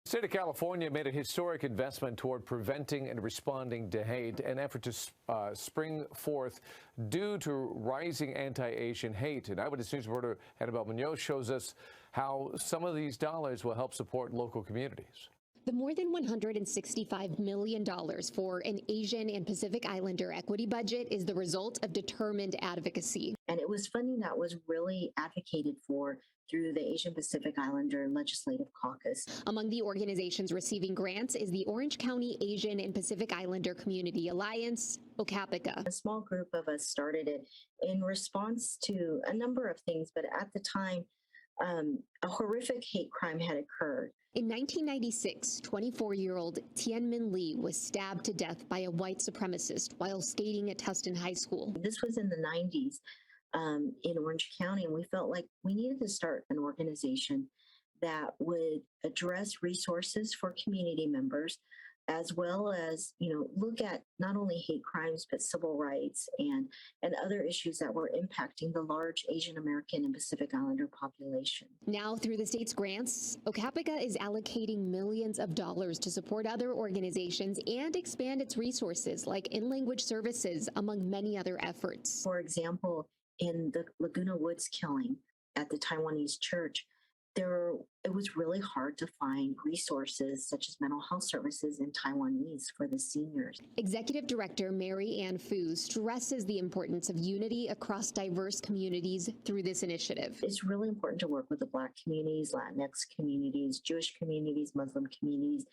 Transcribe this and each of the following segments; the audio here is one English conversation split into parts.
The state of California made a historic investment toward preventing and responding to hate, an effort to spring forth due to rising anti-Asian hate. And Eyewitness News reporter Annabelle Munoz shows us how some of these dollars will help support local communities. The more than $165 million for an Asian and Pacific Islander equity budget is the result of determined advocacy. And it was funding that was really advocated for through the Asian Pacific Islander Legislative Caucus. Among the organizations receiving grants is the Orange County Asian and Pacific Islander Community Alliance, OCAPICA. A small group of us started it in response to a number of things, but at the time, a horrific hate crime had occurred. In 1996, 24-year-old Tianmin Lee was stabbed to death by a white supremacist while skating at Tustin High School. This was in the 90s in Orange County, and we felt like we needed to start an organization that would address resources for community members, as well as, look at not only hate crimes, but civil rights and other issues that were impacting the large Asian American and Pacific Islander population. Now, through the state's grants, OCAPICA is allocating millions of dollars to support other organizations and expand its resources like in-language services, among many other efforts. For example, in the Laguna Woods killing at the Taiwanese church, it was really hard to find resources such as mental health services in Taiwanese for the seniors. Executive Director Mary Ann Fu stresses the importance of unity across diverse communities through this initiative. It's really important to work with the Black communities, Latinx communities, Jewish communities, Muslim communities.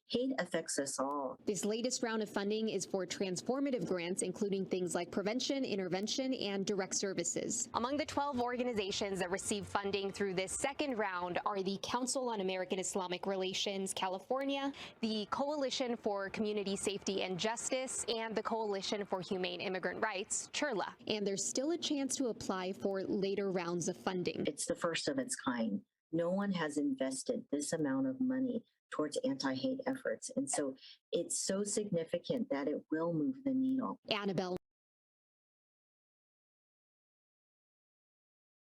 Hate affects us all. This latest round of funding is for transformative grants, including things like prevention, intervention, and direct services. Among the 12 organizations that receive funding through this second round are the Council on American Islamic Relations, California, the Coalition for Community Safety and Justice, and the Coalition for Humane Immigrant Rights, CHIRLA. And there's still a chance to apply for later rounds of funding. It's the first of its kind. No one has invested this amount of money towards anti-hate efforts. And so it's so significant that it will move the needle. Annabelle